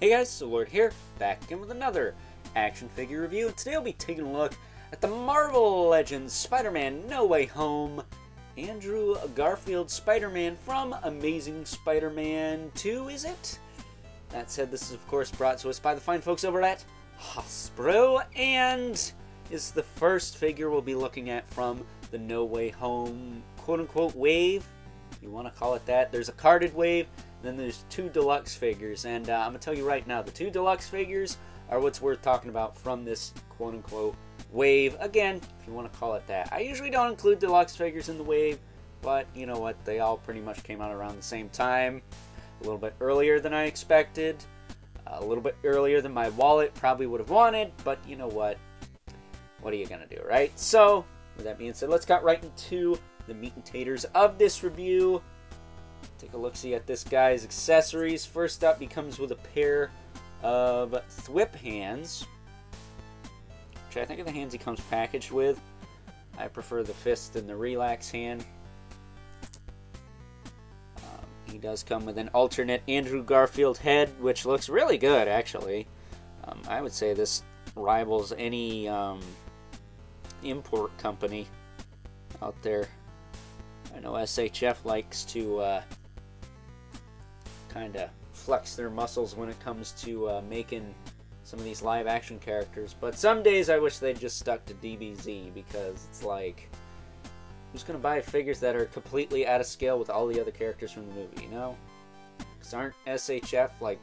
Hey guys, so Lord here, back again with another action figure review, and today I'll be taking a look at the Marvel Legends Spider-Man No Way Home Andrew Garfield Spider-Man from Amazing Spider-Man 2, is it? That said, this is of course brought to us by the fine folks over at Hasbro, and is the first figure we'll be looking at from the No Way Home quote-unquote wave, if you want to call it that. There's a carded wave, then there's two deluxe figures, and I'm going to tell you right now, the two deluxe figures are what's worth talking about from this quote-unquote wave. Again, if you want to call it that. I usually don't include deluxe figures in the wave, but you know what, they all pretty much came out around the same time, a little bit earlier than I expected, a little bit earlier than my wallet probably would have wanted, but you know what are you going to do, right? So, with that being said, let's get right into the meat and taters of this review. Take a look-see at this guy's accessories. First up, he comes with a pair of thwip hands, which I think are the hands he comes packaged with. I prefer the fist and the relax hand. He does come with an alternate Andrew Garfield head, which looks really good, actually. I would say this rivals any import company out there. I know SHF likes to kind of flex their muscles when it comes to making some of these live action characters, but some days I wish they'd just stuck to DBZ, because it's like, who's going to buy figures that are completely out of scale with all the other characters from the movie, you know? Because aren't SHF like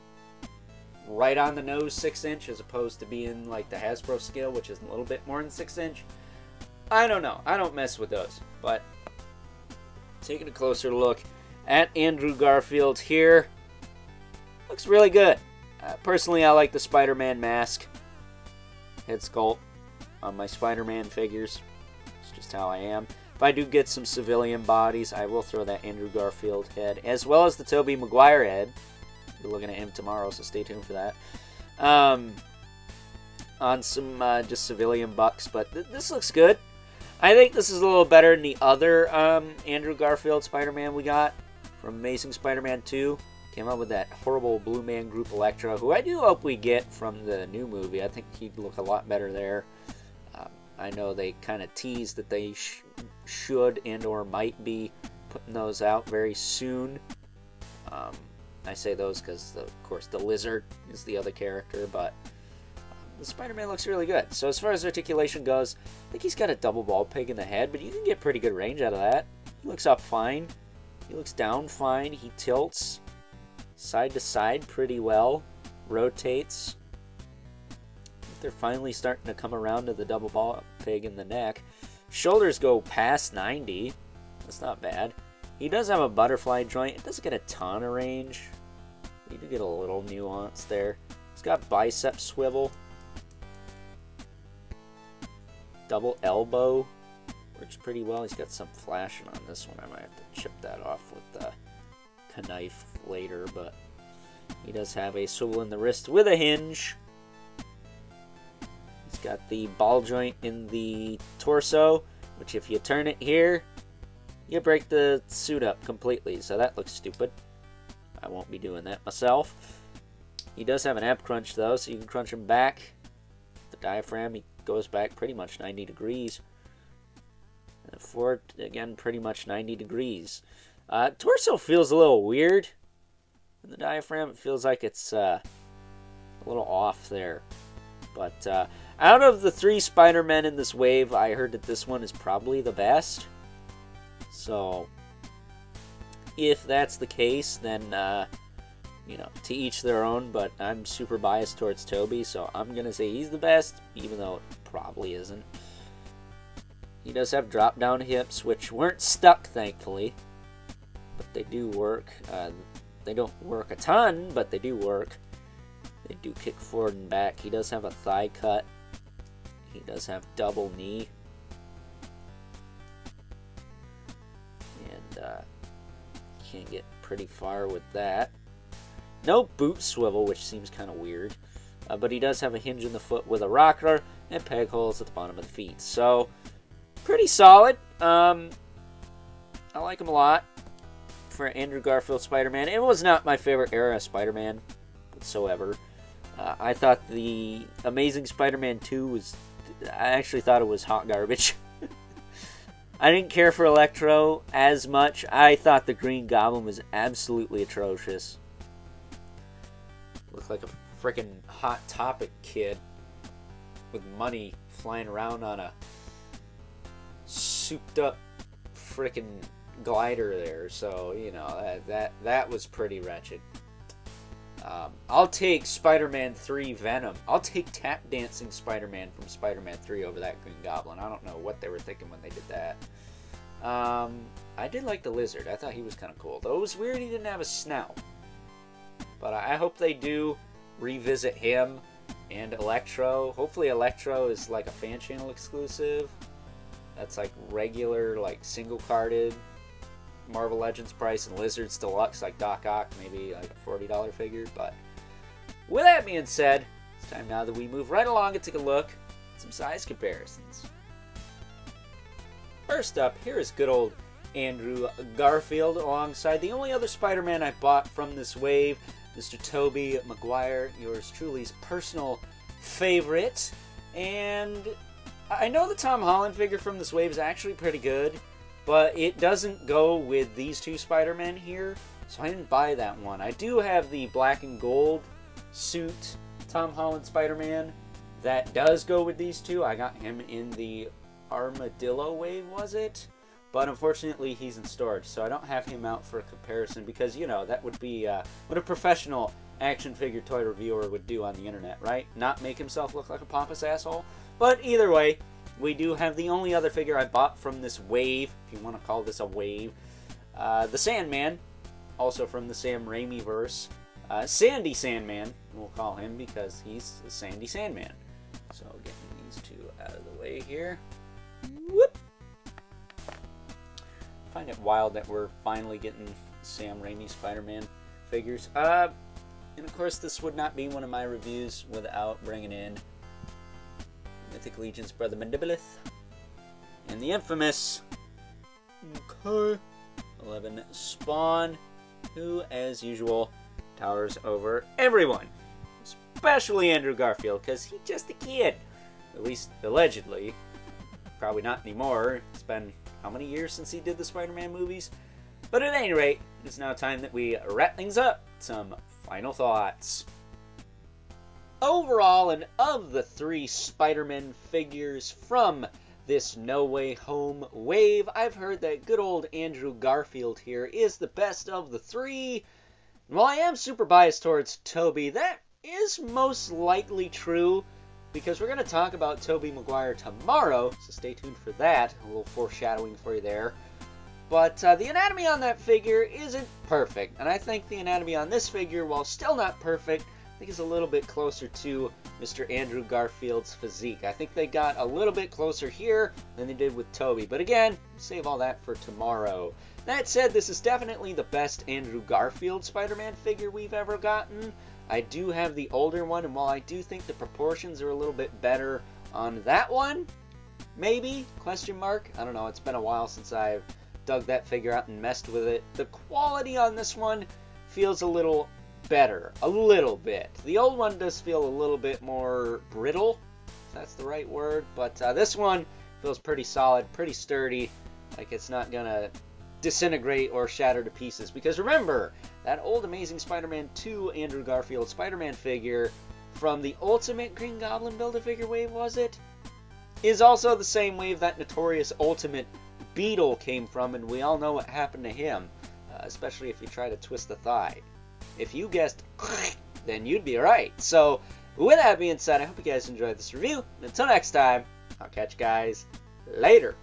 right on the nose 6-inch as opposed to being like the Hasbro scale, which is a little bit more than 6-inch? I don't know. I don't mess with those, but taking a closer look at Andrew Garfield here, looks really good. Personally, I like the Spider-Man mask head sculpt on my Spider-Man figures. It's just how I am. If I do get some civilian bodies, I will throw that Andrew Garfield head, as well as the Tobey Maguire head. We're looking at him tomorrow, so stay tuned for that. On some just civilian bucks, but this looks good. I think this is a little better than the other Andrew Garfield Spider-Man we got from Amazing Spider-Man 2. Came out with that horrible Blue Man Group Electro, who I do hope we get from the new movie. I think he'd look a lot better there. I know they kind of teased that they should and or might be putting those out very soon. I say those because, of course, the Lizard is the other character, but the Spider-Man looks really good. So as far as articulation goes, I think he's got a double ball peg in the head, but you can get pretty good range out of that. He looks up fine. He looks down fine. He tilts side to side pretty well. Rotates. I think they're finally starting to come around to the double ball peg in the neck. Shoulders go past 90. That's not bad. He does have a butterfly joint. It doesn't get a ton of range. You do get a little nuance there. He's got bicep swivel. Double elbow. Works pretty well. He's got some flashing on this one. I might have to chip that off with the knife later, but he does have a swivel in the wrist with a hinge. He's got the ball joint in the torso, which if you turn it here, you break the suit up completely, so that looks stupid. I won't be doing that myself. He does have an ab crunch though, so you can crunch him back. The diaphragm, he goes back pretty much 90 degrees. And forward, again, pretty much 90 degrees. Torso feels a little weird. In the diaphragm, it feels like it's a little off there. But out of the 3 Spider-Men in this wave, I heard that this one is probably the best. So, if that's the case, then, you know, to each their own. But I'm super biased towards Tobey, so I'm going to say he's the best, even though it probably isn't. He does have drop-down hips, which weren't stuck, thankfully. But they do work. They don't work a ton, but they do work. They do kick forward and back. He does have a thigh cut. He does have double knee. And can get pretty far with that. No boot swivel, which seems kind of weird. But he does have a hinge in the foot with a rocker and peg holes at the bottom of the feet. So, pretty solid. I like him a lot. for Andrew Garfield Spider-Man. It was not my favorite era of Spider-Man whatsoever. I thought the Amazing Spider-Man 2 was... I actually thought it was hot garbage. I didn't care for Electro as much. I thought the Green Goblin was absolutely atrocious. Looked like a freaking Hot Topic kid with money flying around on a souped up freaking glider there. So, you know, that was pretty wretched. I'll take Spider-Man 3 Venom. I'll take Tap Dancing Spider-Man from Spider-Man 3 over that Green Goblin. I don't know what they were thinking when they did that. I did like the Lizard. I thought he was kind of cool. Though it was weird he didn't have a snout. But I hope they do revisit him and Electro. Hopefully Electro is like a fan channel exclusive. That's like regular, like single-carded Marvel Legends price, and Lizard's Deluxe, like Doc Ock, maybe like a $40 figure. But with that being said, it's time now that we move right along and take a look at some size comparisons. First up, here is good old Andrew Garfield alongside the only other Spider-Man I bought from this wave, Mr. Tobey Maguire, yours truly's personal favorite. And I know the Tom Holland figure from this wave is actually pretty good, but it doesn't go with these two Spider-Men here, so I didn't buy that one. I do have the black and gold suit Tom Holland Spider-Man that does go with these two. I got him in the Armadillo wave, was it? But unfortunately, he's in storage, so I don't have him out for a comparison because, you know, that would be what a professional action figure toy reviewer would do on the internet, right? Not make himself look like a pompous asshole. But either way, we do have the only other figure I bought from this wave, if you want to call this a wave. The Sandman, also from the Sam Raimi verse. Sandy Sandman, we'll call him because he's the Sandy Sandman. So getting these two out of the way here. Whoop! I find it wild that we're finally getting Sam Raimi Spider-Man figures. And of course, this would not be one of my reviews without bringing in Mythic Legion's Brother Mandibulith and the infamous 11 Spawn, who, as usual, towers over everyone, especially Andrew Garfield, because he's just a kid, at least allegedly. Probably not anymore. It's been how many years since he did the Spider-Man movies? But at any rate, it's now time that we wrap things up. Some final thoughts. Overall, and of the 3 Spider-Man figures from this No Way Home wave, I've heard that good old Andrew Garfield here is the best of the 3. And while I am super biased towards Tobey, that is most likely true, because we're going to talk about Tobey Maguire tomorrow, so stay tuned for that. A little foreshadowing for you there. But the anatomy on that figure isn't perfect, and I think the anatomy on this figure, while still not perfect, I think is a little bit closer to Mr. Andrew Garfield's physique. I think they got a little bit closer here than they did with Tobey. But again, save all that for tomorrow. That said, this is definitely the best Andrew Garfield Spider-Man figure we've ever gotten. I do have the older one, and while I do think the proportions are a little bit better on that one, maybe, question mark, I don't know, it's been a while since I've dug that figure out and messed with it. The quality on this one feels a little better, a little bit. The old one does feel a little bit more brittle, if that's the right word, but this one feels pretty solid, pretty sturdy, like it's not gonna disintegrate or shatter to pieces. Because remember, that old Amazing Spider-Man 2 Andrew Garfield Spider-Man figure from the Ultimate Green Goblin Build-A-Figure wave, was it? Is also the same wave that notorious Ultimate Beetle came from, and we all know what happened to him, especially if you try to twist the thigh. If you guessed, then you'd be right. So, with that being said, I hope you guys enjoyed this review. And until next time, I'll catch you guys later.